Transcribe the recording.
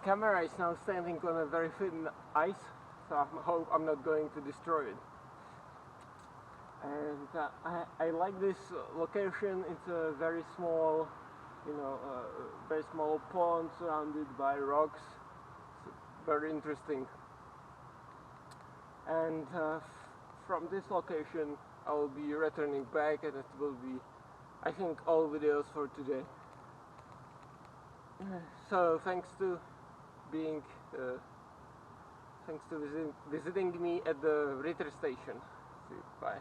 camera is now standing on a very thin ice, so I hope I'm not going to destroy it. And I like this location. It's a very small, very small pond surrounded by rocks. It's very interesting. And from this location I will be returning back, and it will be, I think, all videos for today. So thanks to visiting me at the Ritter station. See you. Bye.